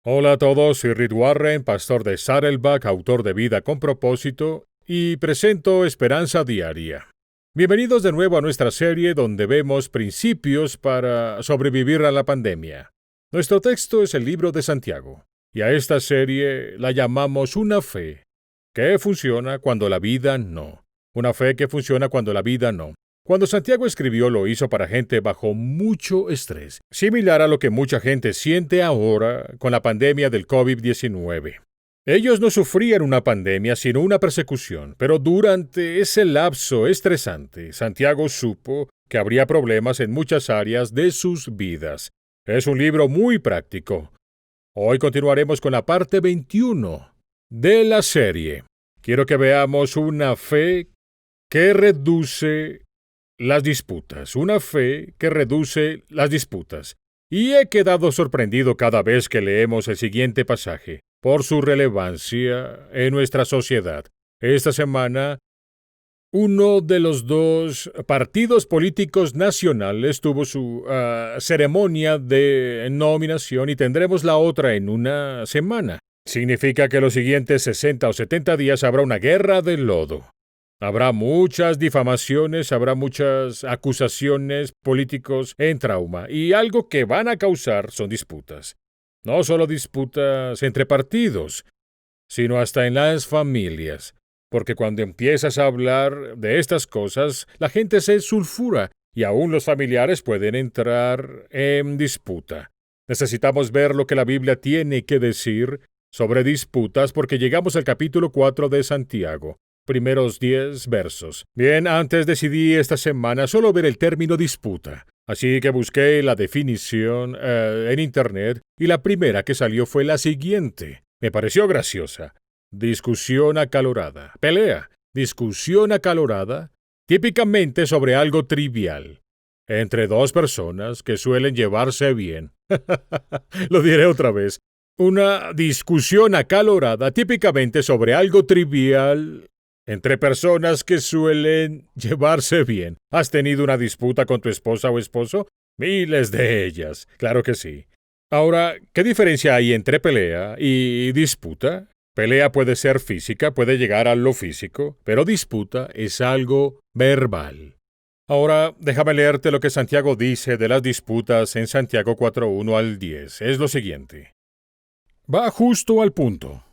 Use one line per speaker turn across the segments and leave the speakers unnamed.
Hola a todos, soy Rick Warren, pastor de Saddleback, autor de Vida con Propósito, y presento Esperanza Diaria. Bienvenidos de nuevo a nuestra serie donde vemos principios para sobrevivir a la pandemia. Nuestro texto es el libro de Santiago, y a esta serie la llamamos Una fe que funciona cuando la vida no. Una fe que funciona cuando la vida no. Cuando Santiago escribió lo hizo para gente bajo mucho estrés, similar a lo que mucha gente siente ahora con la pandemia del COVID-19. Ellos no sufrían una pandemia, sino una persecución, pero durante ese lapso estresante, Santiago supo que habría problemas en muchas áreas de sus vidas. Es un libro muy práctico. Hoy continuaremos con la parte 21 de la serie. Quiero que veamos una fe que reduce las disputas, una fe que reduce las disputas. Y he quedado sorprendido cada vez que leemos el siguiente pasaje, por su relevancia en nuestra sociedad. Esta semana, uno de los dos partidos políticos nacionales tuvo su ceremonia de nominación y tendremos la otra en una semana. Significa que los siguientes 60 o 70 días habrá una guerra de lodo. Habrá muchas difamaciones, habrá muchas acusaciones, políticos en trauma, y algo que van a causar son disputas. No solo disputas entre partidos, sino hasta en las familias, porque cuando empiezas a hablar de estas cosas, la gente se sulfura y aún los familiares pueden entrar en disputa. Necesitamos ver lo que la Biblia tiene que decir sobre disputas porque llegamos al capítulo 4 de Santiago. Primeros 10 versos. Bien, antes decidí esta semana solo ver el término disputa, así que busqué la definición en Internet y la primera que salió fue la siguiente. Me pareció graciosa. Discusión acalorada. Pelea. Discusión acalorada, típicamente sobre algo trivial, entre dos personas que suelen llevarse bien. Lo diré otra vez. Una discusión acalorada, típicamente sobre algo trivial, entre personas que suelen llevarse bien. ¿Has tenido una disputa con tu esposa o esposo? Miles de ellas, claro que sí. Ahora, ¿qué diferencia hay entre pelea y disputa? Pelea puede ser física, puede llegar a lo físico, pero disputa es algo verbal. Ahora, déjame leerte lo que Santiago dice de las disputas en Santiago 4:1 al 10. Es lo siguiente. Va justo al punto.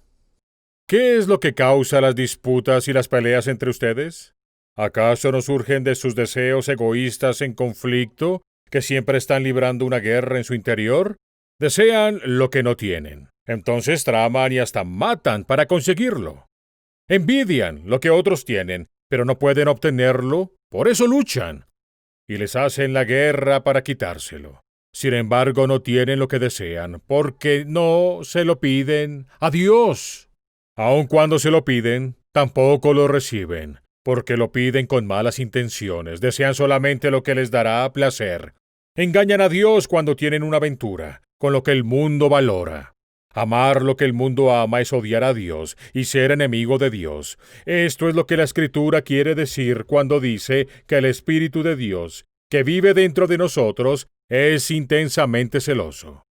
¿Qué es lo que causa las disputas y las peleas entre ustedes? ¿Acaso no surgen de sus deseos egoístas en conflicto, que siempre están librando una guerra en su interior? Desean lo que no tienen. Entonces traman y hasta matan para conseguirlo. Envidian lo que otros tienen, pero no pueden obtenerlo, por eso luchan. Y les hacen la guerra para quitárselo. Sin embargo, no tienen lo que desean, porque no se lo piden a Dios. Aun cuando se lo piden, tampoco lo reciben, porque lo piden con malas intenciones, desean solamente lo que les dará placer. Engañan a Dios cuando tienen una aventura, con lo que el mundo valora. Amar lo que el mundo ama es odiar a Dios y ser enemigo de Dios. Esto es lo que la Escritura quiere decir cuando dice que el Espíritu de Dios, que vive dentro de nosotros, es intensamente celoso.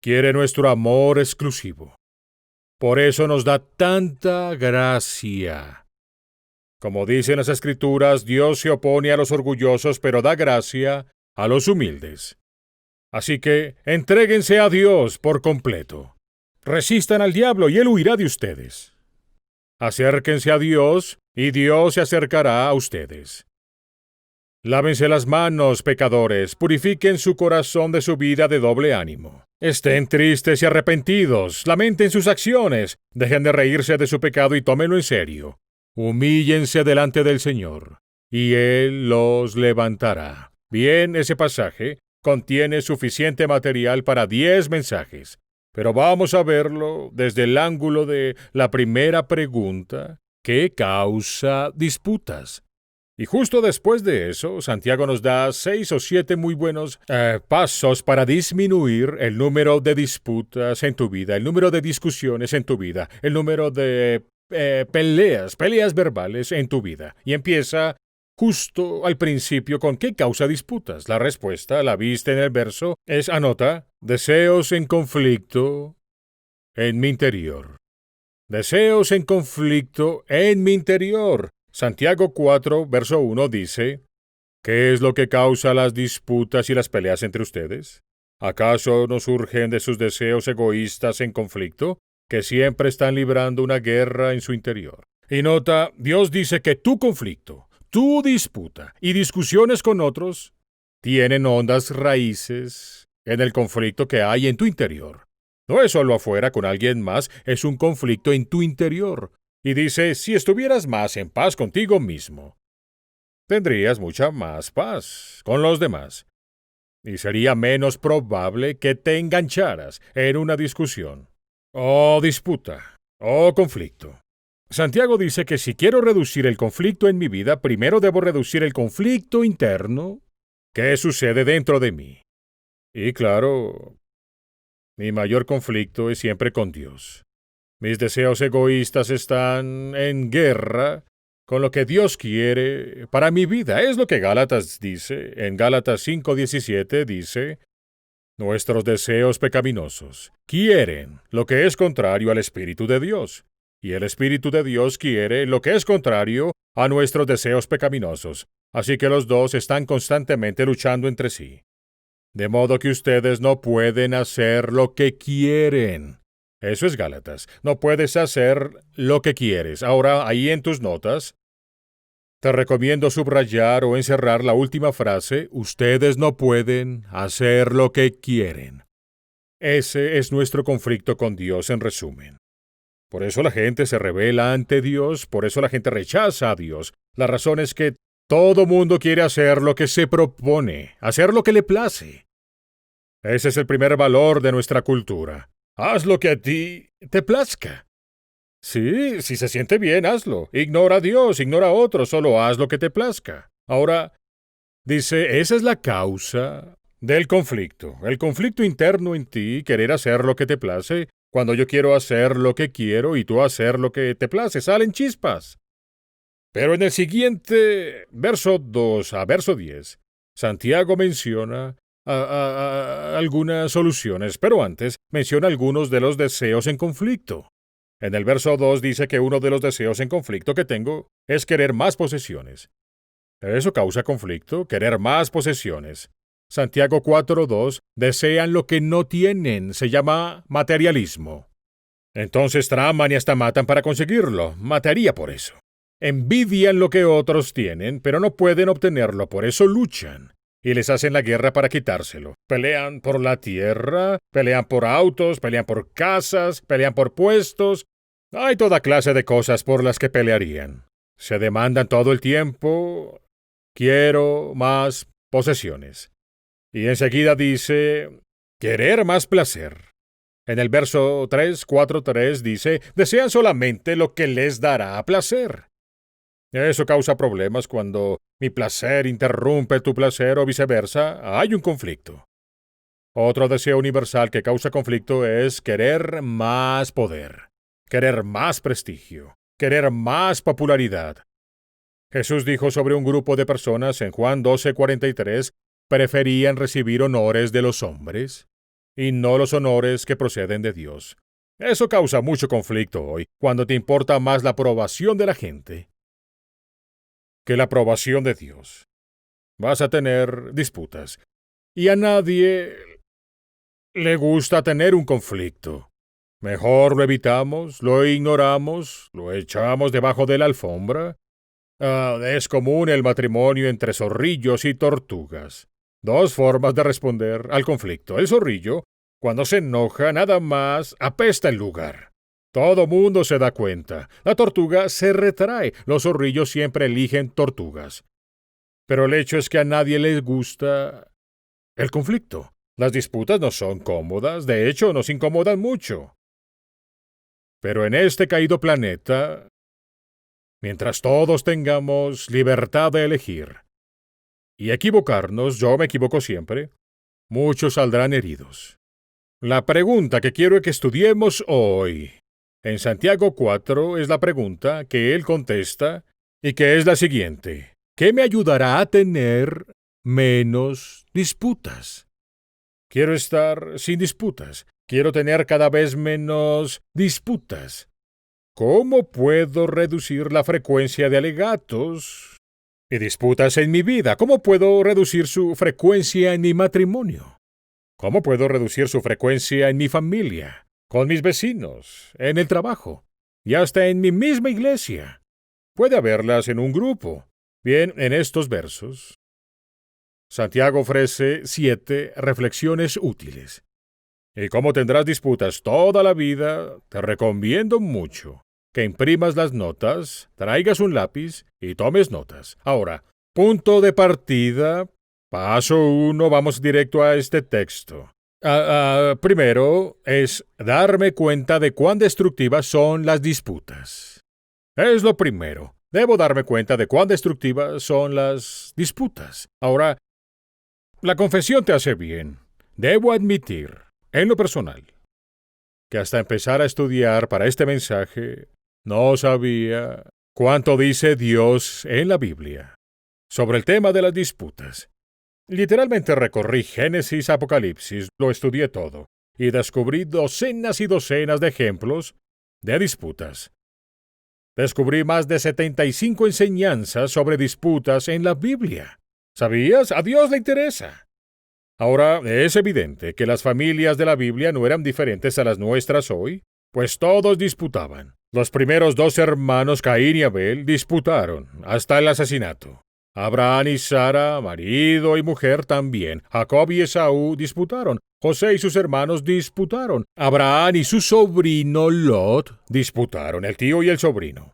Quiere nuestro amor exclusivo. Por eso nos da tanta gracia. Como dicen las Escrituras, Dios se opone a los orgullosos, pero da gracia a los humildes. Así que entréguense a Dios por completo. Resistan al diablo y él huirá de ustedes. Acérquense a Dios y Dios se acercará a ustedes. Lávense las manos, pecadores, purifiquen su corazón de su vida de doble ánimo. Estén tristes y arrepentidos, lamenten sus acciones, dejen de reírse de su pecado y tómenlo en serio. Humíllense delante del Señor, y Él los levantará. Bien, ese pasaje contiene suficiente material para 10 mensajes, pero vamos a verlo desde el ángulo de la primera pregunta, ¿qué causa disputas? Y justo después de eso, Santiago nos da 6 o 7 muy buenos pasos para disminuir el número de disputas en tu vida, el número de discusiones en tu vida, el número de peleas verbales en tu vida. Y empieza justo al principio con ¿qué causa disputas? La respuesta, la viste en el verso, es anota, deseos en conflicto en mi interior. Deseos en conflicto en mi interior. Santiago 4, verso 1 dice, ¿qué es lo que causa las disputas y las peleas entre ustedes? ¿Acaso no surgen de sus deseos egoístas en conflicto, que siempre están librando una guerra en su interior? Y nota, Dios dice que tu conflicto, tu disputa y discusiones con otros tienen hondas raíces en el conflicto que hay en tu interior. No es solo afuera con alguien más, es un conflicto en tu interior. Y dice, si estuvieras más en paz contigo mismo, tendrías mucha más paz con los demás. Y sería menos probable que te engancharas en una discusión, o disputa, o conflicto. Santiago dice que si quiero reducir el conflicto en mi vida, primero debo reducir el conflicto interno que sucede dentro de mí. Y claro, mi mayor conflicto es siempre con Dios. Mis deseos egoístas están en guerra con lo que Dios quiere para mi vida. Es lo que Gálatas dice. En Gálatas 5:17 dice, nuestros deseos pecaminosos quieren lo que es contrario al Espíritu de Dios, y el Espíritu de Dios quiere lo que es contrario a nuestros deseos pecaminosos. Así que los dos están constantemente luchando entre sí. De modo que ustedes no pueden hacer lo que quieren. Eso es Gálatas. No puedes hacer lo que quieres. Ahora, ahí en tus notas, te recomiendo subrayar o encerrar la última frase, ustedes no pueden hacer lo que quieren. Ese es nuestro conflicto con Dios en resumen. Por eso la gente se rebela ante Dios, por eso la gente rechaza a Dios. La razón es que todo mundo quiere hacer lo que se propone, hacer lo que le place. Ese es el primer valor de nuestra cultura. Haz lo que a ti te plazca. Sí, si se siente bien, hazlo. Ignora a Dios, ignora a otros, solo haz lo que te plazca. Ahora, dice, esa es la causa del conflicto. El conflicto interno en ti, querer hacer lo que te place, cuando yo quiero hacer lo que quiero y tú hacer lo que te place, salen chispas. Pero en el siguiente, verso 2 a verso 10, Santiago menciona algunas soluciones, pero antes menciona algunos de los deseos en conflicto. En el verso 2 dice que uno de los deseos en conflicto que tengo es querer más posesiones. Eso causa conflicto, querer más posesiones. Santiago 4:2, desean lo que no tienen, se llama materialismo. Entonces traman y hasta matan para conseguirlo, mataría por eso. Envidian lo que otros tienen, pero no pueden obtenerlo, por eso luchan. Y les hacen la guerra para quitárselo. Pelean por la tierra, pelean por autos, pelean por casas, pelean por puestos. Hay toda clase de cosas por las que pelearían. Se demandan todo el tiempo, quiero más posesiones. Y enseguida dice, querer más placer. En el verso 4:3 dice, desean solamente lo que les dará placer. Eso causa problemas cuando mi placer interrumpe tu placer o viceversa. Hay un conflicto. Otro deseo universal que causa conflicto es querer más poder, querer más prestigio, querer más popularidad. Jesús dijo sobre un grupo de personas en Juan 12:43, preferían recibir honores de los hombres y no los honores que proceden de Dios. Eso causa mucho conflicto hoy, cuando te importa más la aprobación de la gente que la aprobación de Dios. Vas a tener disputas. Y a nadie le gusta tener un conflicto. Mejor lo evitamos, lo ignoramos, lo echamos debajo de la alfombra. Es común el matrimonio entre zorrillos y tortugas. Dos formas de responder al conflicto. El zorrillo, cuando se enoja, nada más apesta el lugar. Todo mundo se da cuenta. La tortuga se retrae. Los zorrillos siempre eligen tortugas. Pero el hecho es que a nadie les gusta el conflicto. Las disputas no son cómodas, de hecho nos incomodan mucho. Pero en este caído planeta, mientras todos tengamos libertad de elegir y equivocarnos, yo me equivoco siempre, muchos saldrán heridos. La pregunta que quiero que estudiemos hoy en Santiago 4 es la pregunta que él contesta y que es la siguiente. ¿Qué me ayudará a tener menos disputas? Quiero estar sin disputas. Quiero tener cada vez menos disputas. ¿Cómo puedo reducir la frecuencia de alegatos y disputas en mi vida? ¿Cómo puedo reducir su frecuencia en mi matrimonio? ¿Cómo puedo reducir su frecuencia en mi familia, con mis vecinos, en el trabajo y hasta en mi misma iglesia? Puede haberlas en un grupo. Bien, en estos versos, Santiago ofrece 7 reflexiones útiles. Y como tendrás disputas toda la vida, te recomiendo mucho que imprimas las notas, traigas un lápiz y tomes notas. Ahora, punto de partida, paso 1, vamos directo a este texto. Primero es darme cuenta de cuán destructivas son las disputas. Es lo primero. Debo darme cuenta de cuán destructivas son las disputas. Ahora, la confesión te hace bien. Debo admitir, en lo personal, que hasta empezar a estudiar para este mensaje, no sabía cuánto dice Dios en la Biblia sobre el tema de las disputas. Literalmente recorrí Génesis, Apocalipsis, lo estudié todo, y descubrí docenas y docenas de ejemplos de disputas. Descubrí más de 75 enseñanzas sobre disputas en la Biblia. ¿Sabías? A Dios le interesa. Ahora, es evidente que las familias de la Biblia no eran diferentes a las nuestras hoy, pues todos disputaban. Los primeros 2 hermanos, Caín y Abel, disputaron hasta el asesinato. Abraham y Sara, marido y mujer, también. Jacob y Esaú disputaron. José y sus hermanos disputaron. Abraham y su sobrino Lot disputaron, el tío y el sobrino.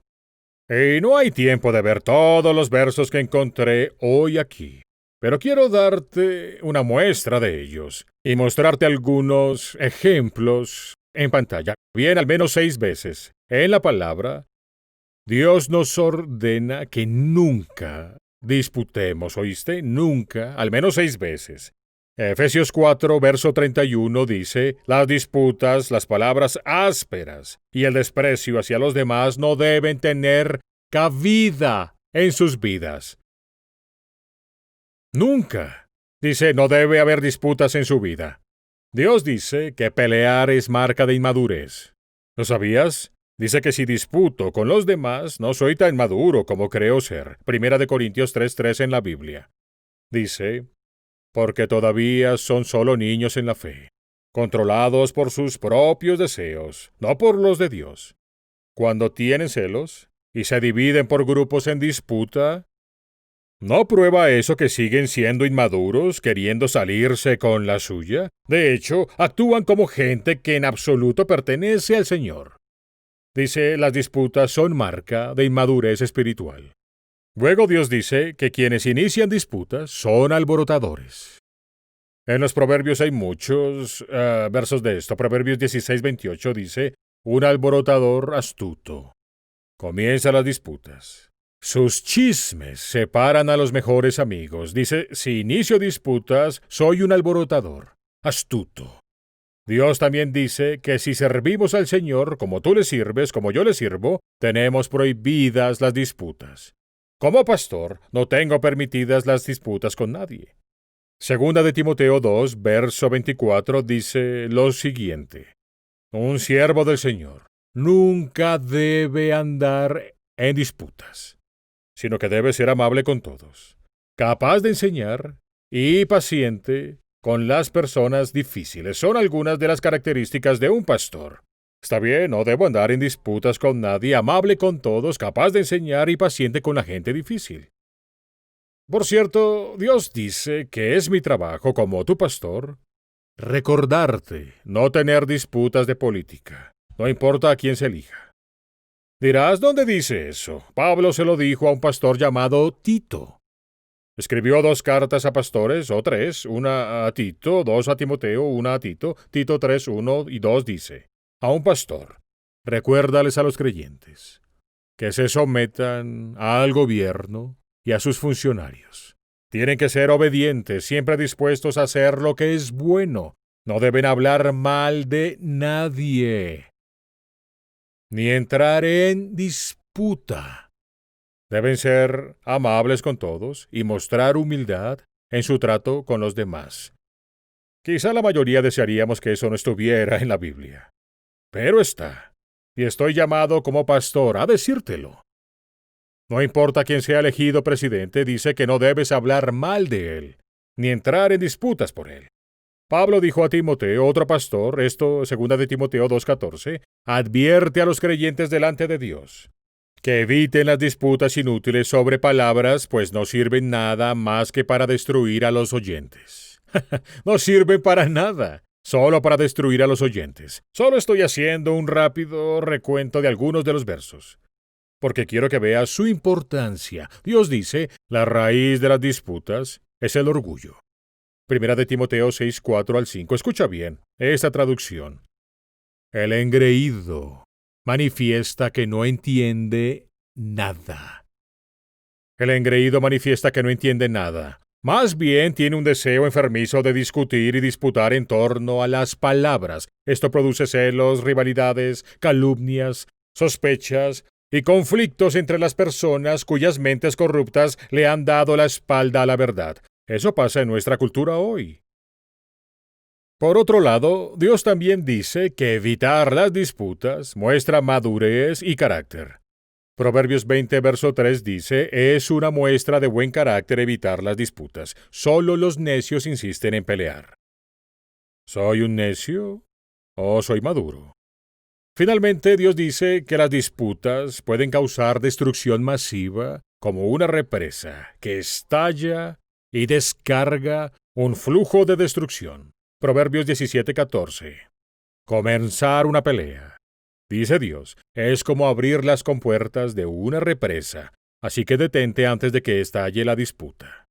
Y no hay tiempo de ver todos los versos que encontré hoy aquí, pero quiero darte una muestra de ellos y mostrarte algunos ejemplos en pantalla. Bien, al menos 6 veces en la palabra, Dios nos ordena que nunca disputemos, ¿oíste? Nunca, al menos 6 veces. Efesios 4, verso 31 dice, las disputas, las palabras ásperas y el desprecio hacia los demás no deben tener cabida en sus vidas. Nunca. Dice, no debe haber disputas en su vida. Dios dice que pelear es marca de inmadurez. ¿Lo sabías? Dice que si disputo con los demás, no soy tan maduro como creo ser. Primera de Corintios 3:3 en la Biblia. Dice, porque todavía son solo niños en la fe, controlados por sus propios deseos, no por los de Dios. Cuando tienen celos y se dividen por grupos en disputa, ¿no prueba eso que siguen siendo inmaduros, queriendo salirse con la suya? De hecho, actúan como gente que en absoluto pertenece al Señor. Dice, las disputas son marca de inmadurez espiritual. Luego Dios dice que quienes inician disputas son alborotadores. En los Proverbios hay muchos versos de esto. Proverbios 16:28 dice, un alborotador astuto comienza las disputas. Sus chismes separan a los mejores amigos. Dice, si inicio disputas, soy un alborotador, astuto. Dios también dice que si servimos al Señor como tú le sirves, como yo le sirvo, tenemos prohibidas las disputas. Como pastor, no tengo permitidas las disputas con nadie. Segunda de Timoteo 2, verso 24 dice lo siguiente. Un siervo del Señor nunca debe andar en disputas, sino que debe ser amable con todos, capaz de enseñar y paciente con las personas difíciles. Son algunas de las características de un pastor. Está bien, no debo andar en disputas con nadie, amable con todos, capaz de enseñar y paciente con la gente difícil. Por cierto, Dios dice que es mi trabajo como tu pastor recordarte no tener disputas de política, no importa a quién se elija. Dirás, ¿dónde dice eso? Pablo se lo dijo a un pastor llamado Tito. Escribió 2 cartas a pastores, o 3, una a Tito, 2 a Timoteo, una a Tito. Tito 3, 1 y 2 dice, a un pastor, recuérdales a los creyentes que se sometan al gobierno y a sus funcionarios. Tienen que ser obedientes, siempre dispuestos a hacer lo que es bueno. No deben hablar mal de nadie, ni entrar en disputa. Deben ser amables con todos y mostrar humildad en su trato con los demás. Quizá la mayoría desearíamos que eso no estuviera en la Biblia. Pero está. Y estoy llamado como pastor a decírtelo. No importa quién sea elegido presidente, dice que no debes hablar mal de él, ni entrar en disputas por él. Pablo dijo a Timoteo, otro pastor, esto, 2 de Timoteo 2:14, advierte a los creyentes delante de Dios, que eviten las disputas inútiles sobre palabras, pues no sirven nada más que para destruir a los oyentes. No sirven para nada, solo para destruir a los oyentes. Solo estoy haciendo un rápido recuento de algunos de los versos, porque quiero que veas su importancia. Dios dice, la raíz de las disputas es el orgullo. 1 de Timoteo 6:4-5. Escucha bien esta traducción. El engreído manifiesta que no entiende nada. El engreído manifiesta que no entiende nada. Más bien tiene un deseo enfermizo de discutir y disputar en torno a las palabras. Esto produce celos, rivalidades, calumnias, sospechas y conflictos entre las personas cuyas mentes corruptas le han dado la espalda a la verdad. Eso pasa en nuestra cultura hoy. Por otro lado, Dios también dice que evitar las disputas muestra madurez y carácter. Proverbios 20, verso 3 dice, es una muestra de buen carácter evitar las disputas. Solo los necios insisten en pelear. ¿Soy un necio o soy maduro? Finalmente, Dios dice que las disputas pueden causar destrucción masiva como una represa que estalla y descarga un flujo de destrucción. Proverbios 17:14. Comenzar una pelea, dice Dios, es como abrir las compuertas de una represa, así que detente antes de que estalle la disputa.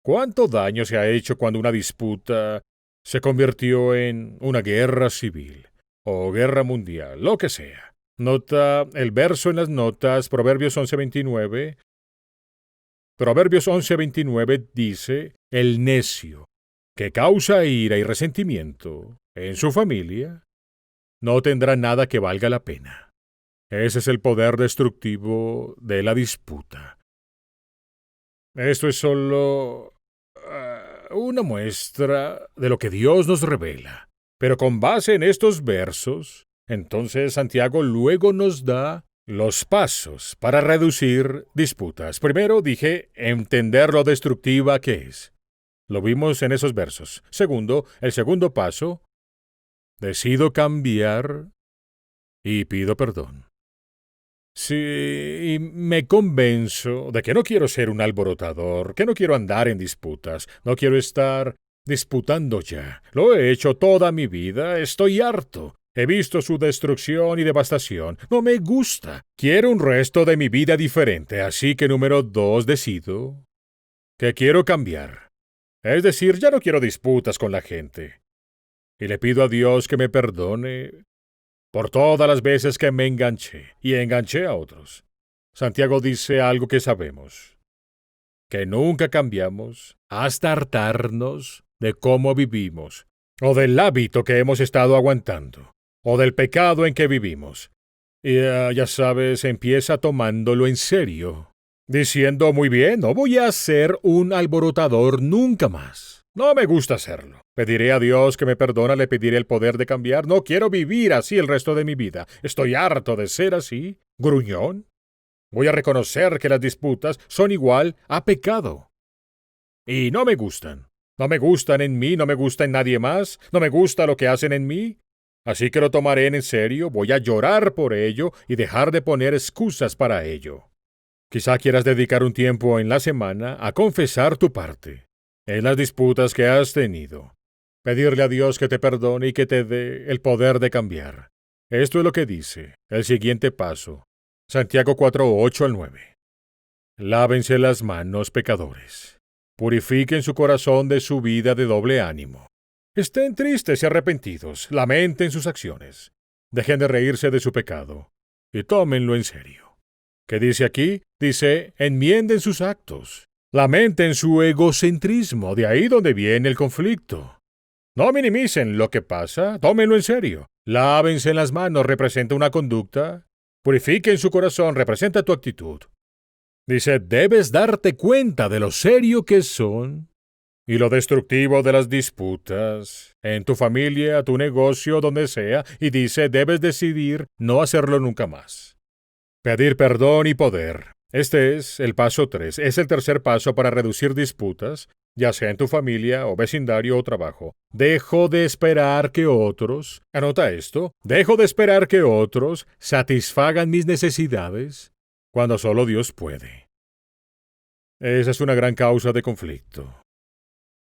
¿Cuánto daño se ha hecho cuando una disputa se convirtió en una guerra civil o guerra mundial, lo que sea? Nota el verso en las notas, Proverbios 11:29. Proverbios 11:29 dice, el necio, que causa ira y resentimiento en su familia, no tendrá nada que valga la pena. Ese es el poder destructivo de la disputa. Esto es solo una muestra de lo que Dios nos revela. Pero con base en estos versos, entonces Santiago luego nos da los pasos para reducir disputas. Primero dije entender lo destructiva que es. Lo vimos en esos versos. Segundo, el segundo paso, decido cambiar y pido perdón. Sí, y me convenzo de que no quiero ser un alborotador, que no quiero andar en disputas, no quiero estar disputando ya. Lo he hecho toda mi vida, estoy harto. He visto su destrucción y devastación. No me gusta. Quiero un resto de mi vida diferente, así que número 2 decido que quiero cambiar. Es decir, ya no quiero disputas con la gente. Y le pido a Dios que me perdone por todas las veces que me enganché y enganché a otros. Santiago dice algo que sabemos, que nunca cambiamos hasta hartarnos de cómo vivimos, o del hábito que hemos estado aguantando, o del pecado en que vivimos. Y ya sabes, empieza tomándolo en serio, diciendo, muy bien, no voy a ser un alborotador nunca más. No me gusta hacerlo. Pediré a Dios que me perdona, le pediré el poder de cambiar. No quiero vivir así el resto de mi vida. Estoy harto de ser así, gruñón. Voy a reconocer que las disputas son igual a pecado. Y no me gustan. No me gustan en mí, no me gusta en nadie más, no me gusta lo que hacen en mí. Así que lo tomaré en serio, voy a llorar por ello y dejar de poner excusas para ello. Quizá quieras dedicar un tiempo en la semana a confesar tu parte en las disputas que has tenido. Pedirle a Dios que te perdone y que te dé el poder de cambiar. Esto es lo que dice el siguiente paso. Santiago 4:8-9. Lávense las manos, pecadores. Purifiquen su corazón de su vida de doble ánimo. Estén tristes y arrepentidos, lamenten sus acciones. Dejen de reírse de su pecado y tómenlo en serio. ¿Qué dice aquí? Dice, enmienden sus actos. Lamenten su egocentrismo, de ahí donde viene el conflicto. No minimicen lo que pasa, tómenlo en serio. Lávense las manos representa una conducta. Purifiquen su corazón representa tu actitud. Dice, debes darte cuenta de lo serio que son y lo destructivo de las disputas, en tu familia, tu negocio, donde sea, y dice, debes decidir no hacerlo nunca más. Pedir perdón y poder. Este es el paso 3. Es el tercer paso para reducir disputas, ya sea en tu familia o vecindario o trabajo. Dejo de esperar que otros, anota esto, dejo de esperar que otros satisfagan mis necesidades cuando solo Dios puede. Esa es una gran causa de conflicto.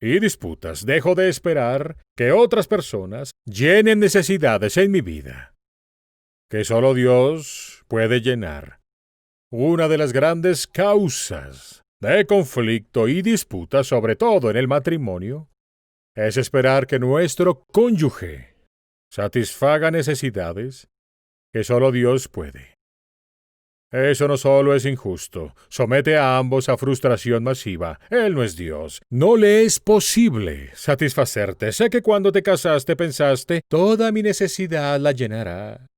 Y disputas. Dejo de esperar que otras personas llenen necesidades en mi vida que solo Dios puede llenar. Una de las grandes causas de conflicto y disputa, sobre todo en el matrimonio, es esperar que nuestro cónyuge satisfaga necesidades que solo Dios puede. Eso no solo es injusto, somete a ambos a frustración masiva. Él no es Dios. No le es posible satisfacerte. Sé que cuando te casaste pensaste, toda mi necesidad la llenará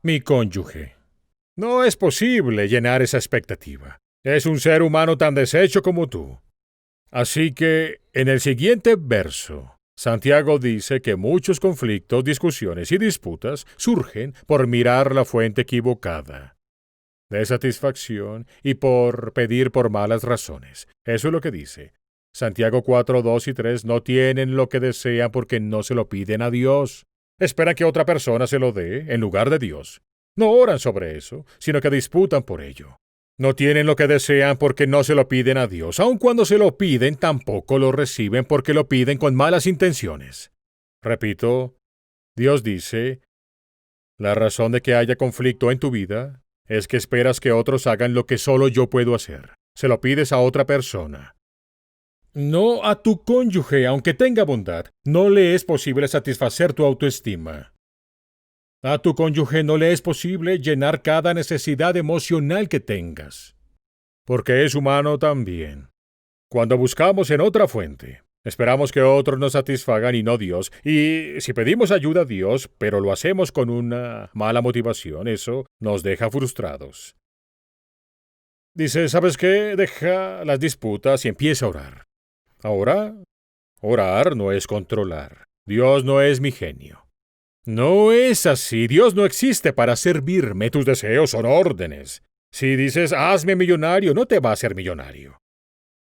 mi cónyuge. No es posible llenar esa expectativa. Es un ser humano tan deshecho como tú. Así que, en el siguiente verso, Santiago dice que muchos conflictos, discusiones y disputas surgen por mirar la fuente equivocada de satisfacción y por pedir por malas razones. Eso es lo que dice. Santiago 4, 2 y 3 no tienen lo que desean porque no se lo piden a Dios. Esperan que otra persona se lo dé en lugar de Dios. No oran sobre eso, sino que disputan por ello. No tienen lo que desean porque no se lo piden a Dios. Aun cuando se lo piden, tampoco lo reciben porque lo piden con malas intenciones. Repito, Dios dice, la razón de que haya conflicto en tu vida es que esperas que otros hagan lo que solo yo puedo hacer. Se lo pides a otra persona. No a tu cónyuge, aunque tenga bondad. No le es posible satisfacer tu autoestima. A tu cónyuge no le es posible llenar cada necesidad emocional que tengas, porque es humano también. Cuando buscamos en otra fuente, esperamos que otros nos satisfagan y no Dios, y si pedimos ayuda a Dios, pero lo hacemos con una mala motivación, eso nos deja frustrados. Dice, ¿sabes qué? Deja las disputas y empieza a orar. Ahora, orar no es controlar. Dios no es mi genio. No es así. Dios no existe para servirme. Tus deseos son órdenes. Si dices, hazme millonario, no te va a hacer millonario.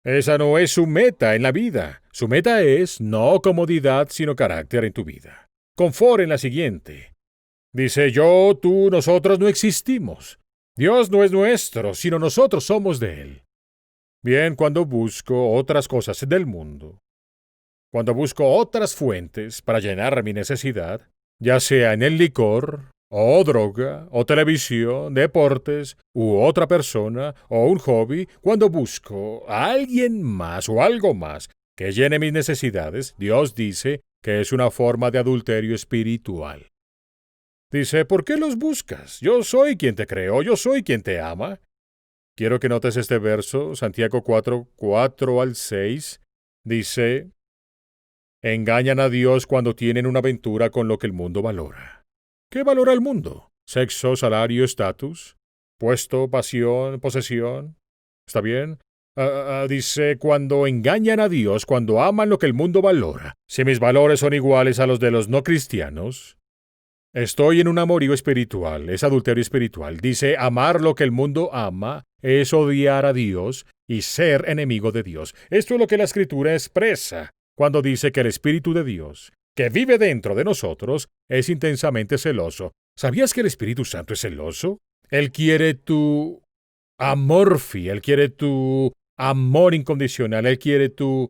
Esa no es su meta en la vida. Su meta es no comodidad, sino carácter en tu vida. Confort en la siguiente. Dice, yo, tú, nosotros no existimos. Dios no es nuestro, sino nosotros somos de Él. Bien, cuando busco otras cosas del mundo, cuando busco otras fuentes para llenar mi necesidad, ya sea en el licor, o droga, o televisión, deportes, u otra persona, o un hobby, cuando busco a alguien más o algo más que llene mis necesidades, Dios dice que es una forma de adulterio espiritual. Dice, ¿por qué los buscas? Yo soy quien te creó, yo soy quien te ama. Quiero que notes este verso, Santiago 4, 4 al 6, dice, engañan a Dios cuando tienen una aventura con lo que el mundo valora. ¿Qué valora el mundo? Sexo, salario, estatus, puesto, pasión, posesión. ¿Está bien? Dice, cuando engañan a Dios, cuando aman lo que el mundo valora. Si mis valores son iguales a los de los no cristianos, estoy en un amorío espiritual, es adulterio espiritual. Dice, amar lo que el mundo ama es odiar a Dios y ser enemigo de Dios. Esto es lo que la Escritura expresa cuando dice que el Espíritu de Dios, que vive dentro de nosotros, es intensamente celoso. ¿Sabías que el Espíritu Santo es celoso? Él quiere tu él quiere tu amor incondicional, Él quiere tu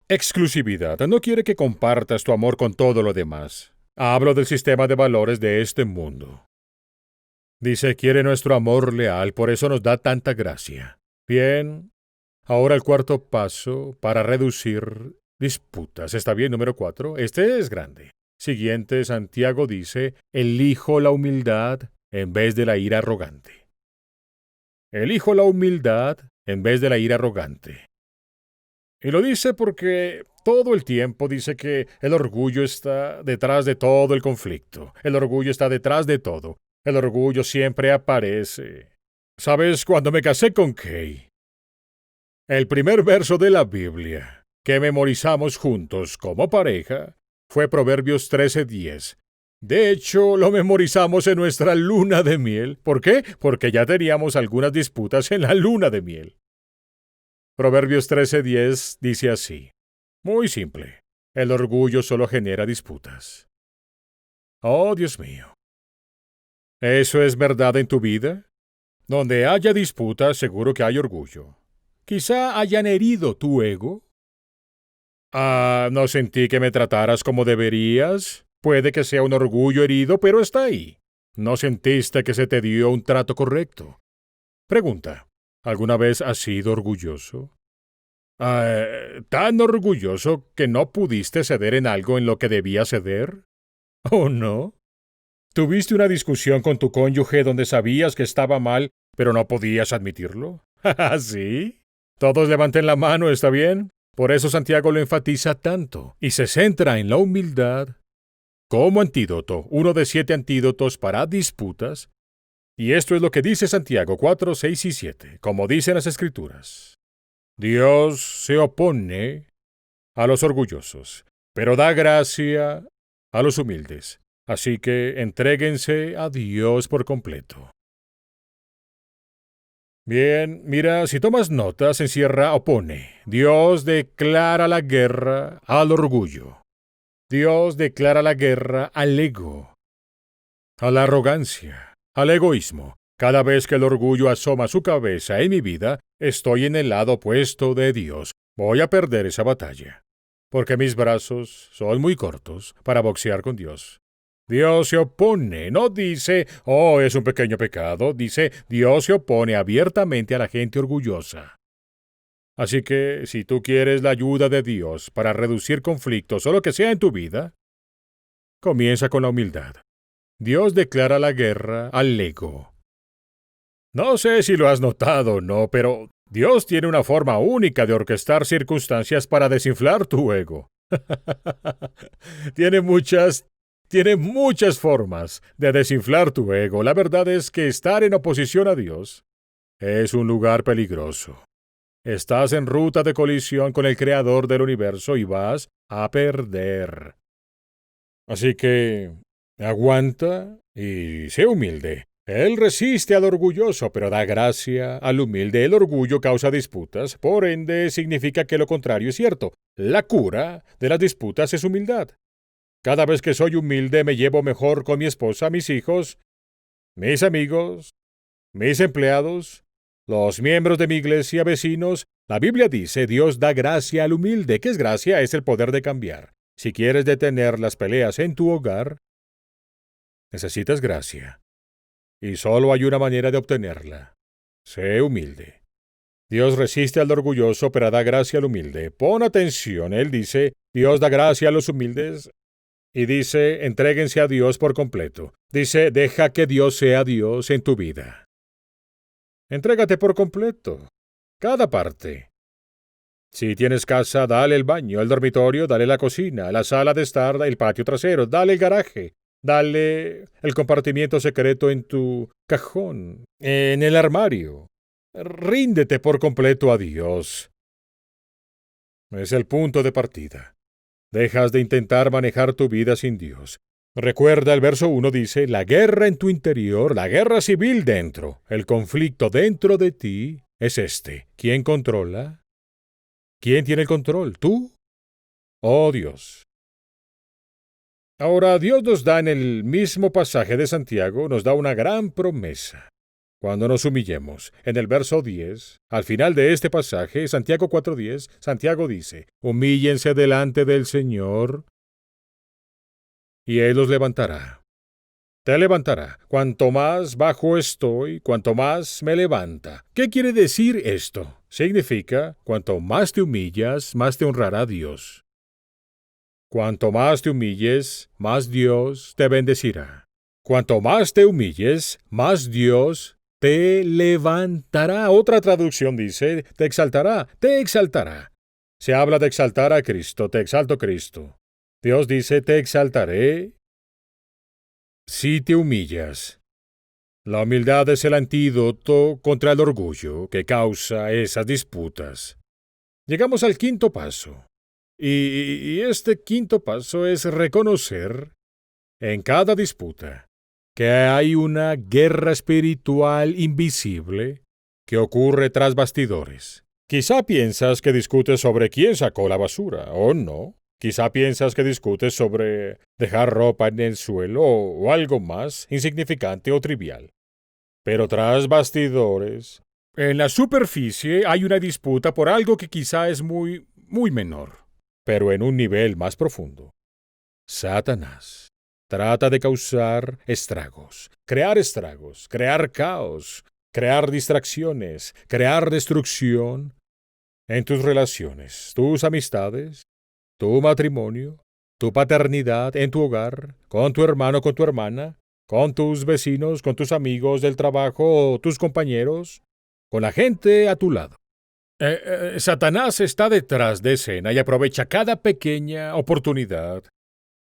exclusividad. No quiere que compartas tu amor con todo lo demás. Hablo del sistema de valores de este mundo. Dice, quiere nuestro amor leal, por eso nos da tanta gracia. Bien, ahora el cuarto paso para reducir disputas. ¿Está bien? Número 4. Este es grande. Siguiente, Santiago dice, elijo la humildad en vez de la ira arrogante. Elijo la humildad en vez de la ira arrogante. Y lo dice porque todo el tiempo dice que el orgullo está detrás de todo el conflicto. El orgullo está detrás de todo. El orgullo siempre aparece. ¿Sabes? Cuando me casé con Kay, El primer verso de la Biblia que memorizamos juntos como pareja fue Proverbios 13:10. De hecho, lo memorizamos en nuestra luna de miel. ¿Por qué? Porque ya teníamos algunas disputas en la luna de miel. Proverbios 13:10 dice así. Muy simple. El orgullo solo genera disputas. Oh, Dios mío. ¿Eso es verdad en tu vida? Donde haya disputas, seguro que hay orgullo. Quizá hayan herido tu ego. No sentí que me trataras como deberías. Puede que sea un orgullo herido, pero está ahí. No sentiste que se te dio un trato correcto. Pregunta, ¿alguna vez has sido orgulloso? ¿Tan orgulloso que no pudiste ceder en algo en lo que debías ceder? ¿Oh, no? ¿Tuviste una discusión con tu cónyuge donde sabías que estaba mal, pero no podías admitirlo? ¿Sí? Todos levanten la mano, ¿está bien? Por eso Santiago lo enfatiza tanto y se centra en la humildad como antídoto, uno de 7 antídotos para disputas. Y esto es lo que dice Santiago 4, 6 y 7, como dicen las Escrituras. Dios se opone a los orgullosos, pero da gracia a los humildes. Así que entréguense a Dios por completo. Bien, mira, si tomas notas, encierra opone. Dios declara la guerra al orgullo. Dios declara la guerra al ego, a la arrogancia, al egoísmo. Cada vez que el orgullo asoma su cabeza en mi vida, estoy en el lado opuesto de Dios. Voy a perder esa batalla, porque mis brazos son muy cortos para boxear con Dios. Dios se opone, no dice, oh, es un pequeño pecado, dice, Dios se opone abiertamente a la gente orgullosa. Así que, si tú quieres la ayuda de Dios para reducir conflictos o lo que sea en tu vida, comienza con la humildad. Dios declara la guerra al ego. No sé si lo has notado o no, pero Dios tiene una forma única de orquestar circunstancias para desinflar tu ego. Tiene muchas formas de desinflar tu ego. La verdad es que estar en oposición a Dios es un lugar peligroso. Estás en ruta de colisión con el Creador del universo y vas a perder. Así que aguanta y sé humilde. Él resiste al orgulloso, pero da gracia al humilde. El orgullo causa disputas, por ende significa que lo contrario es cierto. La cura de las disputas es humildad. Cada vez que soy humilde me llevo mejor con mi esposa, mis hijos, mis amigos, mis empleados, los miembros de mi iglesia, vecinos. La Biblia dice, Dios da gracia al humilde. ¿Qué es gracia? Es el poder de cambiar. Si quieres detener las peleas en tu hogar, necesitas gracia. Y solo hay una manera de obtenerla. Sé humilde. Dios resiste al orgulloso, pero da gracia al humilde. Pon atención, Él dice, Dios da gracia a los humildes. Y dice, entréguense a Dios por completo. Dice, deja que Dios sea Dios en tu vida. Entrégate por completo. Cada parte. Si tienes casa, dale el baño, el dormitorio, dale la cocina, la sala de estar, el patio trasero, dale el garaje, dale el compartimiento secreto en tu cajón, en el armario. Ríndete por completo a Dios. Es el punto de partida. Dejas de intentar manejar tu vida sin Dios. Recuerda, el verso 1 dice, la guerra en tu interior, la guerra civil dentro, el conflicto dentro de ti es este. ¿Quién controla? ¿Quién tiene el control? ¿Tú? Oh Dios. Ahora Dios nos da en el mismo pasaje de Santiago, nos da una gran promesa. Cuando nos humillemos, en el verso 10, al final de este pasaje, Santiago 4:10, Santiago dice, humíllense delante del Señor y Él los levantará. Te levantará. Cuanto más bajo estoy, cuanto más me levanta. ¿Qué quiere decir esto? Significa, cuanto más te humillas, más te honrará Dios. Cuanto más te humilles, más Dios te bendecirá. Cuanto más te humilles, más Dios te levantará. Otra traducción dice, te exaltará, te exaltará. Se habla de exaltar a Cristo, te exalto Cristo. Dios dice, te exaltaré si te humillas. La humildad es el antídoto contra el orgullo que causa esas disputas. Llegamos al quinto paso. Y este quinto paso es reconocer en cada disputa que hay una guerra espiritual invisible que ocurre tras bastidores. Quizá piensas que discutes sobre quién sacó la basura, o no. Quizá piensas que discutes sobre dejar ropa en el suelo o algo más insignificante o trivial. Pero tras bastidores, en la superficie hay una disputa por algo que quizá es muy menor, pero en un nivel más profundo. Satanás trata de causar estragos, crear caos, crear distracciones, crear destrucción en tus relaciones, tus amistades, tu matrimonio, tu paternidad en tu hogar, con tu hermano, con tu hermana, con tus vecinos, con tus amigos del trabajo o tus compañeros, con la gente a tu lado. Satanás está detrás de escena y aprovecha cada pequeña oportunidad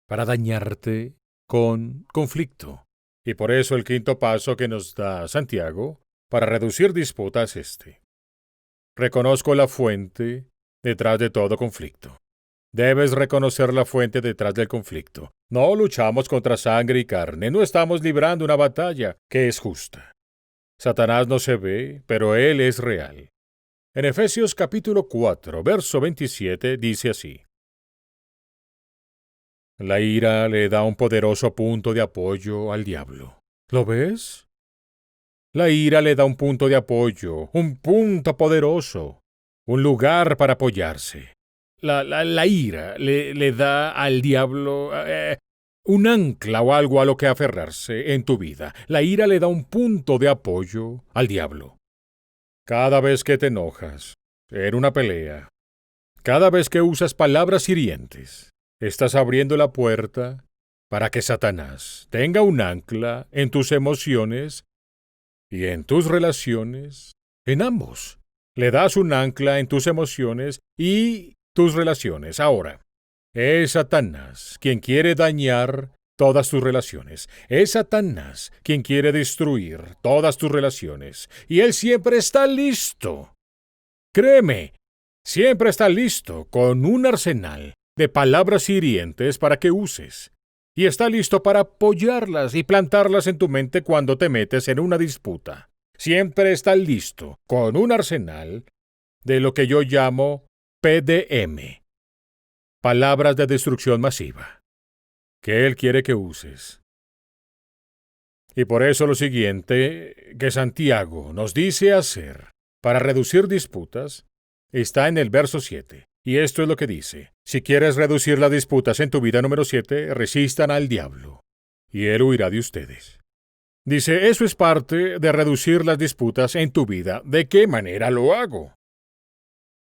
para dañarte con conflicto. Y por eso el quinto paso que nos da Santiago para reducir disputas es este. Reconozco la fuente detrás de todo conflicto. Debes reconocer la fuente detrás del conflicto. No luchamos contra sangre y carne, no estamos librando una batalla que es justa. Satanás no se ve, pero él es real. En Efesios capítulo 4, verso 27 dice así: La ira le da un poderoso punto de apoyo al diablo. ¿Lo ves? La ira le da un punto de apoyo, un punto poderoso, un lugar para apoyarse. La ira le da al diablo un ancla o algo a lo que aferrarse en tu vida. La ira le da un punto de apoyo al diablo. Cada vez que te enojas, en una pelea, cada vez que usas palabras hirientes, estás abriendo la puerta para que Satanás tenga un ancla en tus emociones y en tus relaciones, en ambos. Le das un ancla en tus emociones y tus relaciones. Ahora, es Satanás quien quiere dañar todas tus relaciones. Es Satanás quien quiere destruir todas tus relaciones. Y él siempre está listo. Créeme, siempre está listo con un arsenal de palabras hirientes para que uses. Y está listo para apoyarlas y plantarlas en tu mente cuando te metes en una disputa. Siempre está listo con un arsenal de lo que yo llamo PDM. Palabras de destrucción masiva, que Él quiere que uses. Y por eso lo siguiente que Santiago nos dice hacer para reducir disputas está en el verso 7. Y esto es lo que dice: si quieres reducir las disputas en tu vida, número 7, resistan al diablo, y él huirá de ustedes. Dice, eso es parte de reducir las disputas en tu vida. ¿De qué manera lo hago?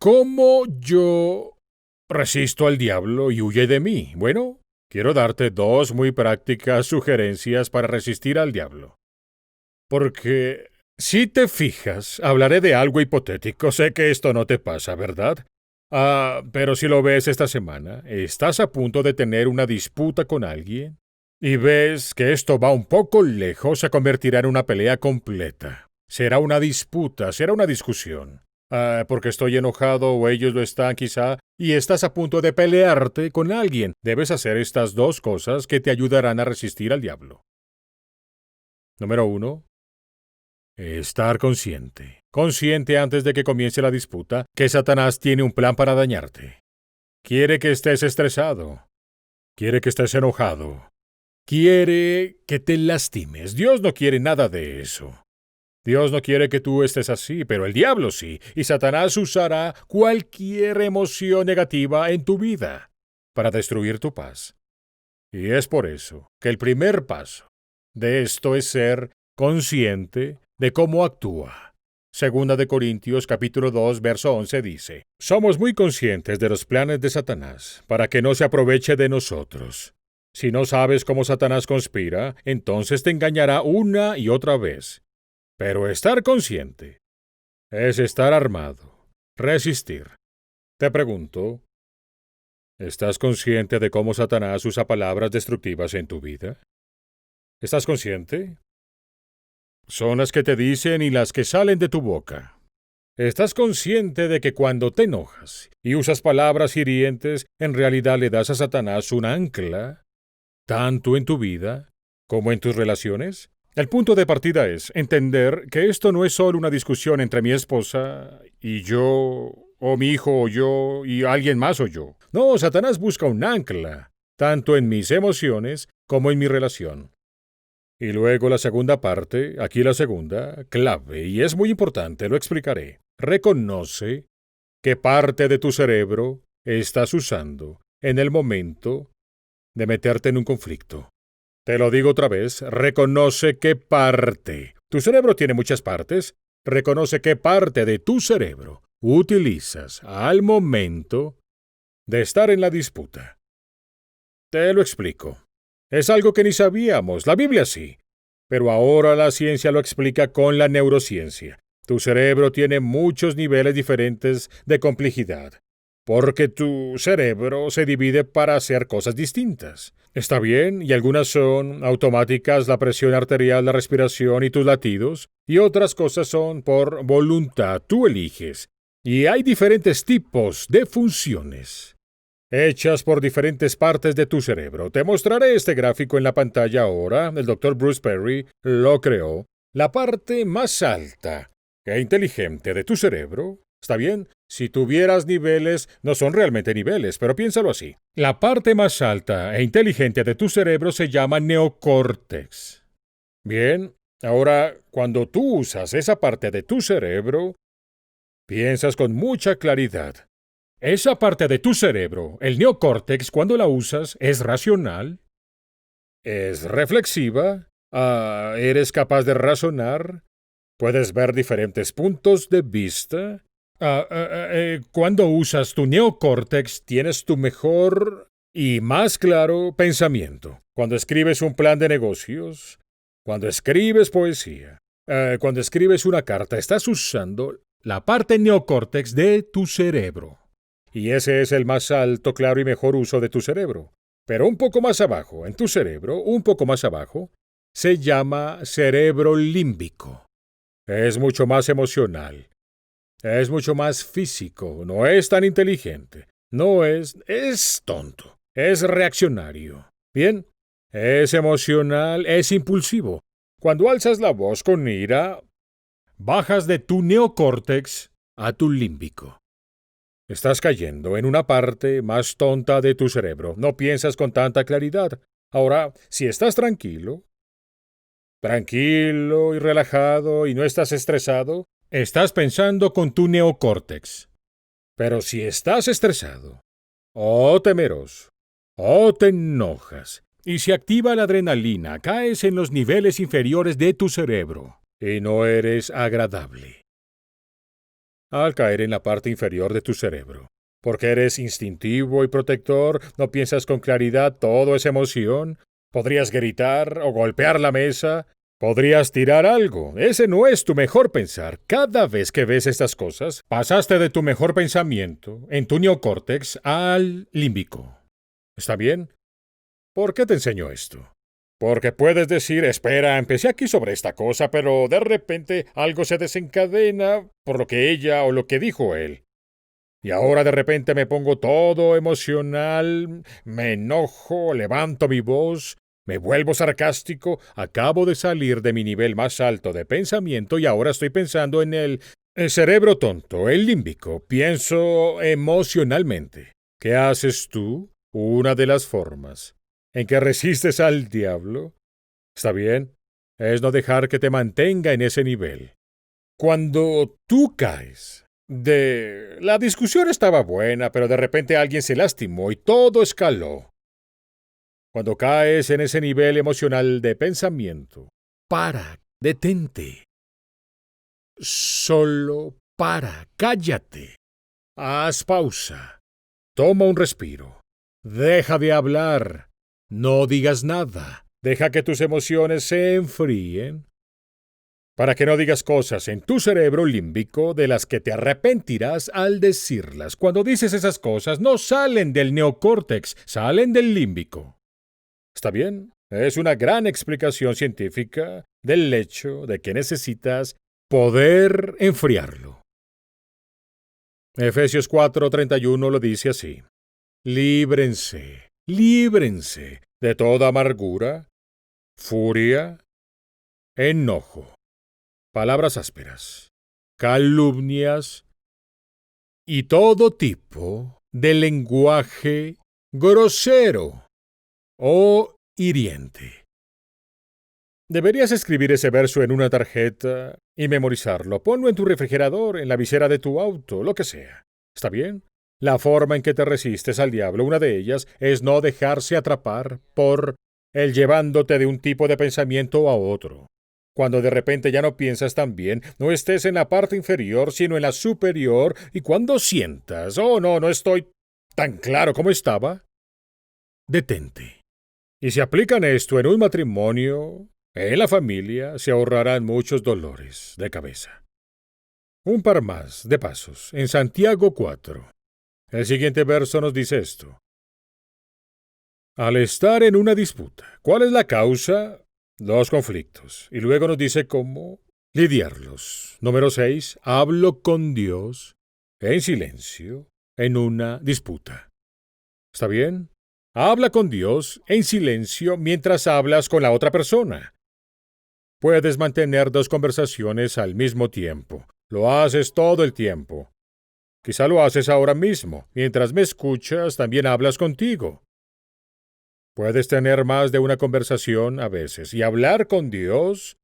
¿Cómo yo resisto al diablo y huye de mí? Bueno, quiero darte dos muy prácticas sugerencias para resistir al diablo. Porque, si te fijas, hablaré de algo hipotético. Sé que esto no te pasa, ¿verdad? Pero si lo ves esta semana, estás a punto de tener una disputa con alguien y ves que esto va un poco lejos, se convertirá en una pelea completa. Será una disputa, será una discusión. Porque estoy enojado o ellos lo están quizá, y estás a punto de pelearte con alguien. Debes hacer estas dos cosas que te ayudarán a resistir al diablo. Número 1. Estar consciente. Consciente antes de que comience la disputa que Satanás tiene un plan para dañarte. Quiere que estés estresado. Quiere que estés enojado. Quiere que te lastimes. Dios no quiere nada de eso. Dios no quiere que tú estés así, pero el diablo sí, y Satanás usará cualquier emoción negativa en tu vida para destruir tu paz. Y es por eso que el primer paso de esto es ser consciente de cómo actúa. Segunda de Corintios capítulo 2, verso 11 dice: somos muy conscientes de los planes de Satanás para que no se aproveche de nosotros. Si no sabes cómo Satanás conspira, entonces te engañará una y otra vez. Pero estar consciente es estar armado, resistir. Te pregunto, ¿estás consciente de cómo Satanás usa palabras destructivas en tu vida? ¿Estás consciente? Son las que te dicen y las que salen de tu boca. ¿Estás consciente de que cuando te enojas y usas palabras hirientes, en realidad le das a Satanás un ancla, tanto en tu vida como en tus relaciones? El punto de partida es entender que esto no es solo una discusión entre mi esposa y yo, o mi hijo o yo, y alguien más o yo. No, Satanás busca un ancla, tanto en mis emociones como en mi relación. Y luego la segunda parte, aquí la segunda, clave, y es muy importante, lo explicaré. Reconoce qué parte de tu cerebro estás usando en el momento de meterte en un conflicto. Te lo digo otra vez, reconoce qué parte. Tu cerebro tiene muchas partes. Reconoce qué parte de tu cerebro utilizas al momento de estar en la disputa. Te lo explico. Es algo que ni sabíamos, la Biblia sí, pero ahora la ciencia lo explica con la neurociencia. Tu cerebro tiene muchos niveles diferentes de complejidad, porque tu cerebro se divide para hacer cosas distintas. Está bien, y algunas son automáticas, la presión arterial, la respiración y tus latidos, y otras cosas son por voluntad, tú eliges. Y hay diferentes tipos de funciones hechas por diferentes partes de tu cerebro. Te mostraré este gráfico en la pantalla ahora. El Dr. Bruce Perry lo creó. La parte más alta e inteligente de tu cerebro, ¿está bien? Si tuvieras niveles, no son realmente niveles, pero piénsalo así. La parte más alta e inteligente de tu cerebro se llama neocórtex. Bien, ahora, cuando tú usas esa parte de tu cerebro, piensas con mucha claridad. Esa parte de tu cerebro, el neocórtex, cuando la usas, es racional, es reflexiva, eres capaz de razonar, puedes ver diferentes puntos de vista. Cuando usas tu neocórtex, tienes tu mejor y más claro pensamiento. Cuando escribes un plan de negocios, cuando escribes poesía, cuando escribes una carta, estás usando la parte neocórtex de tu cerebro. Y ese es el más alto, claro y mejor uso de tu cerebro. Pero un poco más abajo, en tu cerebro, un poco más abajo, se llama cerebro límbico. Es mucho más emocional. Es mucho más físico. No es tan inteligente. Es tonto. Es reaccionario. Bien, es emocional, es impulsivo. Cuando alzas la voz con ira, bajas de tu neocórtex a tu límbico. Estás cayendo en una parte más tonta de tu cerebro. No piensas con tanta claridad. Ahora, si estás tranquilo y relajado y no estás estresado, estás pensando con tu neocórtex. Pero si estás estresado, o temeroso, o te enojas, y se activa la adrenalina, caes en los niveles inferiores de tu cerebro, y no eres agradable al caer en la parte inferior de tu cerebro. Porque eres instintivo y protector, no piensas con claridad, todo es emoción. Podrías gritar o golpear la mesa, podrías tirar algo. Ese no es tu mejor pensar. Cada vez que ves estas cosas, pasaste de tu mejor pensamiento, en tu neocórtex, al límbico. ¿Está bien? ¿Por qué te enseño esto? Porque puedes decir, espera, empecé aquí sobre esta cosa, pero de repente algo se desencadena por lo que ella o lo que dijo él. Y ahora de repente me pongo todo emocional, me enojo, levanto mi voz, me vuelvo sarcástico, acabo de salir de mi nivel más alto de pensamiento y ahora estoy pensando en el cerebro tonto, el límbico. Pienso emocionalmente. ¿Qué haces tú? Una de las formas en que resistes al diablo, ¿está bien? Es no dejar que te mantenga en ese nivel. Cuando tú caes la discusión estaba buena, pero de repente alguien se lastimó y todo escaló. Cuando caes en ese nivel emocional de pensamiento, para, detente. Solo para, cállate. Haz pausa. Toma un respiro. Deja de hablar. No digas nada. Deja que tus emociones se enfríen para que no digas cosas en tu cerebro límbico de las que te arrepentirás al decirlas. Cuando dices esas cosas, no salen del neocórtex, salen del límbico. ¿Está bien? Es una gran explicación científica del hecho de que necesitas poder enfriarlo. Efesios 4:31 lo dice así: líbrense de toda amargura, furia, enojo, palabras ásperas, calumnias y todo tipo de lenguaje grosero o hiriente. Deberías escribir ese verso en una tarjeta y memorizarlo. Ponlo en tu refrigerador, en la visera de tu auto, lo que sea. ¿Está bien? La forma en que te resistes al diablo, una de ellas, es no dejarse atrapar por él llevándote de un tipo de pensamiento a otro. Cuando de repente ya no piensas tan bien, no estés en la parte inferior, sino en la superior, y cuando sientas, oh no, no estoy tan claro como estaba, detente. Y si aplican esto en un matrimonio, en la familia, se ahorrarán muchos dolores de cabeza. Un par más de pasos. En Santiago 4. El siguiente verso nos dice esto: al estar en una disputa, ¿cuál es la causa? Los conflictos. Y luego nos dice cómo lidiarlos. Número 6. Hablo con Dios en silencio en una disputa. ¿Está bien? Habla con Dios en silencio mientras hablas con la otra persona. Puedes mantener dos conversaciones al mismo tiempo. Lo haces todo el tiempo. Quizá lo haces ahora mismo. Mientras me escuchas, también hablas contigo. Puedes tener más de una conversación a veces, y hablar con Dios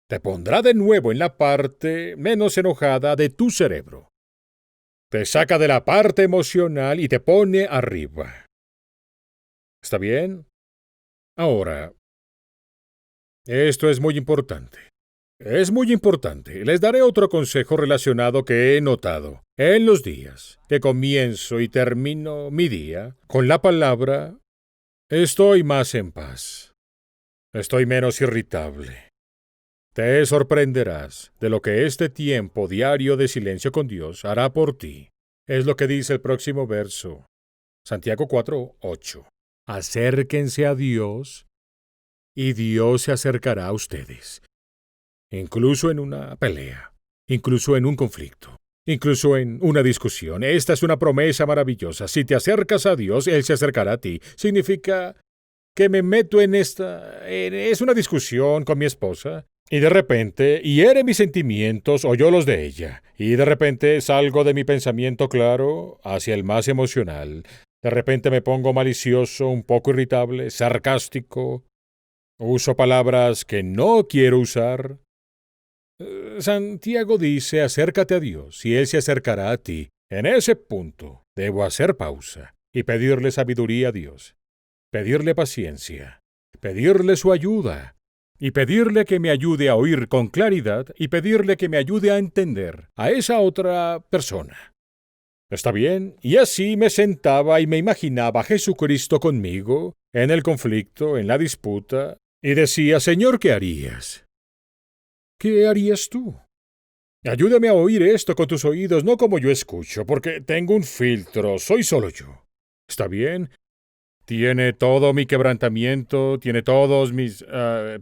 te pondrá de nuevo en la parte menos enojada de tu cerebro. Te saca de la parte emocional y te pone arriba. ¿Está bien? Ahora, esto es muy importante. Es muy importante. Les daré otro consejo relacionado que he notado en los días que comienzo y termino mi día con la palabra: estoy más en paz. Estoy menos irritable. Te sorprenderás de lo que este tiempo diario de silencio con Dios hará por ti. Es lo que dice el próximo verso. Santiago 4:8. Acérquense a Dios y Dios se acercará a ustedes. Incluso en una pelea, incluso en un conflicto, incluso en una discusión. Esta es una promesa maravillosa. Si te acercas a Dios, Él se acercará a ti. Significa que me meto en es una discusión con mi esposa, y de repente hiere mis sentimientos o yo los de ella, y de repente salgo de mi pensamiento claro hacia el más emocional. De repente me pongo malicioso, un poco irritable, sarcástico, uso palabras que no quiero usar. Santiago dice: acércate a Dios y Él se acercará a ti. En ese punto debo hacer pausa y pedirle sabiduría a Dios, pedirle paciencia, pedirle su ayuda, y pedirle que me ayude a oír con claridad y pedirle que me ayude a entender a esa otra persona. ¿Está bien? Y así me sentaba y me imaginaba a Jesucristo conmigo, en el conflicto, en la disputa, y decía: Señor, ¿qué harías? ¿Qué harías tú? Ayúdame a oír esto con tus oídos, no como yo escucho, porque tengo un filtro, soy solo yo. ¿Está bien? Tiene todo mi quebrantamiento, tiene todos mis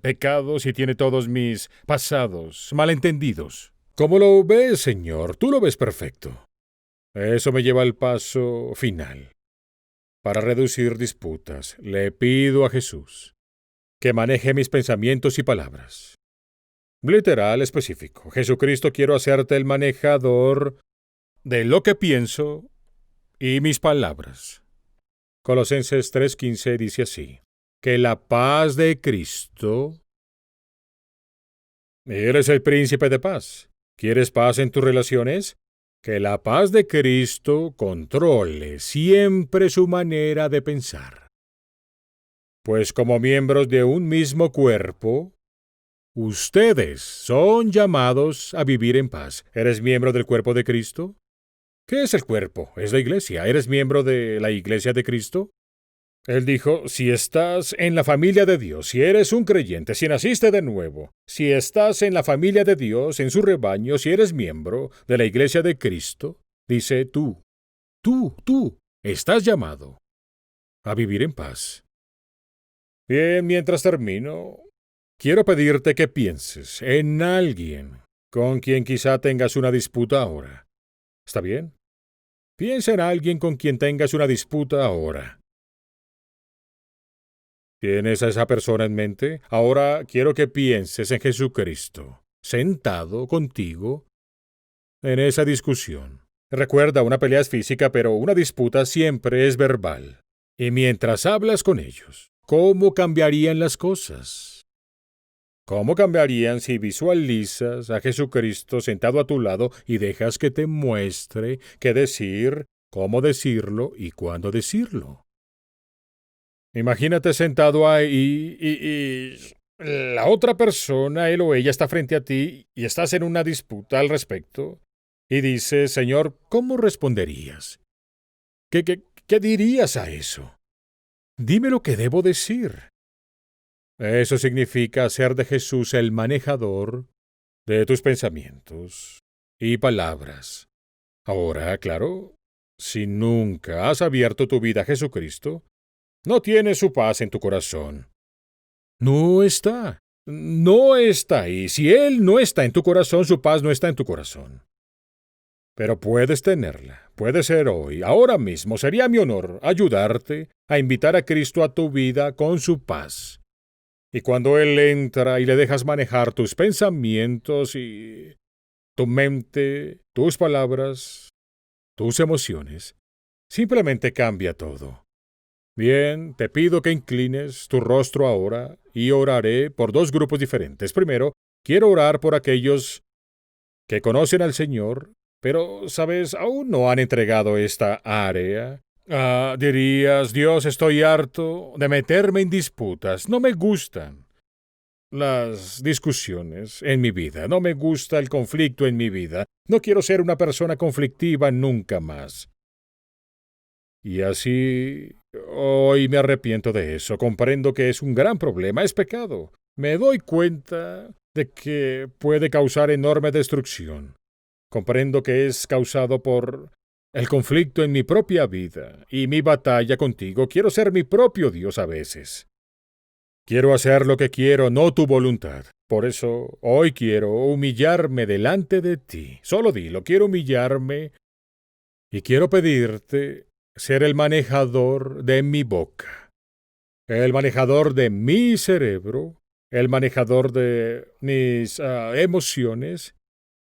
pecados y tiene todos mis pasados, malentendidos. ¿Cómo lo ves, Señor? Tú lo ves perfecto. Eso me lleva al paso final. Para reducir disputas, le pido a Jesús que maneje mis pensamientos y palabras. Literal, específico. Jesucristo, quiero hacerte el manejador de lo que pienso y mis palabras. Colosenses 3:15 dice así: que la paz de Cristo... Eres el príncipe de paz. ¿Quieres paz en tus relaciones? Que la paz de Cristo controle siempre su manera de pensar. Pues como miembros de un mismo cuerpo, ustedes son llamados a vivir en paz. ¿Eres miembro del cuerpo de Cristo? ¿Qué es el cuerpo? Es la iglesia. ¿Eres miembro de la iglesia de Cristo? Él dijo: si estás en la familia de Dios, si eres un creyente, si naciste de nuevo, si estás en la familia de Dios, en su rebaño, si eres miembro de la iglesia de Cristo, dice: tú, estás llamado a vivir en paz. Bien, mientras termino, quiero pedirte que pienses en alguien con quien quizá tengas una disputa ahora. ¿Está bien? Piensa en alguien con quien tengas una disputa ahora. ¿Tienes a esa persona en mente? Ahora quiero que pienses en Jesucristo, sentado contigo en esa discusión. Recuerda, una pelea es física, pero una disputa siempre es verbal. Y mientras hablas con ellos, ¿cómo cambiarían las cosas? ¿Cómo cambiarían si visualizas a Jesucristo sentado a tu lado y dejas que te muestre qué decir, cómo decirlo y cuándo decirlo? Imagínate sentado ahí y la otra persona, él o ella, está frente a ti y estás en una disputa al respecto. Y dices, Señor, ¿cómo responderías? ¿Qué dirías a eso? Dime lo que debo decir. Eso significa hacer de Jesús el manejador de tus pensamientos y palabras. Ahora, claro, si nunca has abierto tu vida a Jesucristo, no tienes su paz en tu corazón. No está. No está ahí. Si Él no está en tu corazón, su paz no está en tu corazón. Pero puedes tenerla. Puede ser hoy, ahora mismo. Sería mi honor ayudarte a invitar a Cristo a tu vida con su paz. Y cuando Él entra y le dejas manejar tus pensamientos y tu mente, tus palabras, tus emociones, simplemente cambia todo. Bien, te pido que inclines tu rostro ahora y oraré por dos grupos diferentes. Primero, quiero orar por aquellos que conocen al Señor, pero, sabes, aún no han entregado esta área. Dirías, Dios, estoy harto de meterme en disputas. No me gustan las discusiones en mi vida. No me gusta el conflicto en mi vida. No quiero ser una persona conflictiva nunca más. Y así, hoy me arrepiento de eso. Comprendo que es un gran problema, es pecado. Me doy cuenta de que puede causar enorme destrucción. Comprendo que es causado por el conflicto en mi propia vida y mi batalla contigo. Quiero ser mi propio Dios a veces. Quiero hacer lo que quiero, no tu voluntad. Por eso, hoy quiero humillarme delante de ti. Solo dilo, quiero humillarme y quiero pedirte ser el manejador de mi boca, el manejador de mi cerebro, el manejador de mis emociones.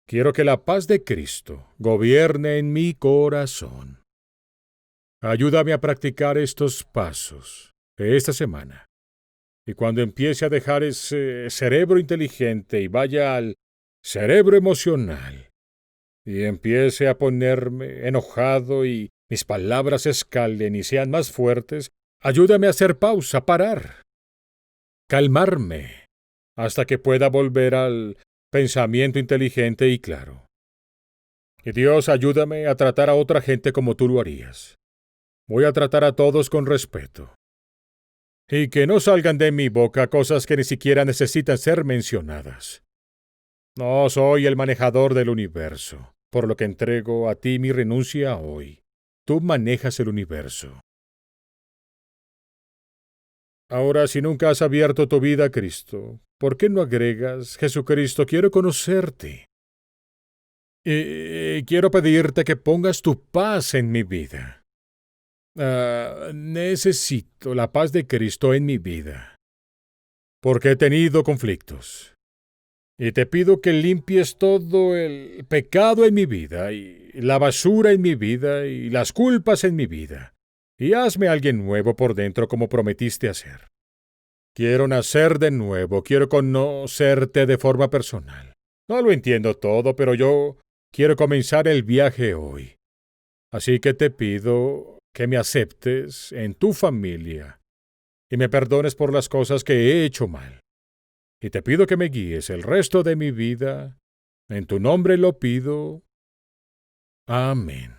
Quiero que la paz de Cristo gobierne en mi corazón. Ayúdame a practicar estos pasos esta semana. Y cuando empiece a dejar ese cerebro inteligente y vaya al cerebro emocional, y empiece a ponerme enojado y mis palabras escalen y sean más fuertes, ayúdame a hacer pausa, parar, calmarme, hasta que pueda volver al pensamiento inteligente y claro. Y Dios, ayúdame a tratar a otra gente como tú lo harías. Voy a tratar a todos con respeto. Y que no salgan de mi boca cosas que ni siquiera necesitan ser mencionadas. No soy el manejador del universo, por lo que entrego a ti mi renuncia hoy. Tú manejas el universo. Ahora, si nunca has abierto tu vida a Cristo, ¿por qué no agregas, Jesucristo, quiero conocerte? Y quiero pedirte que pongas tu paz en mi vida. Necesito la paz de Cristo en mi vida, porque he tenido conflictos. Y te pido que limpies todo el pecado en mi vida, y la basura en mi vida, y las culpas en mi vida. Y hazme alguien nuevo por dentro como prometiste hacer. Quiero nacer de nuevo, quiero conocerte de forma personal. No lo entiendo todo, pero yo quiero comenzar el viaje hoy. Así que te pido que me aceptes en tu familia y me perdones por las cosas que he hecho mal. Y te pido que me guíes el resto de mi vida. En tu nombre lo pido. Amén.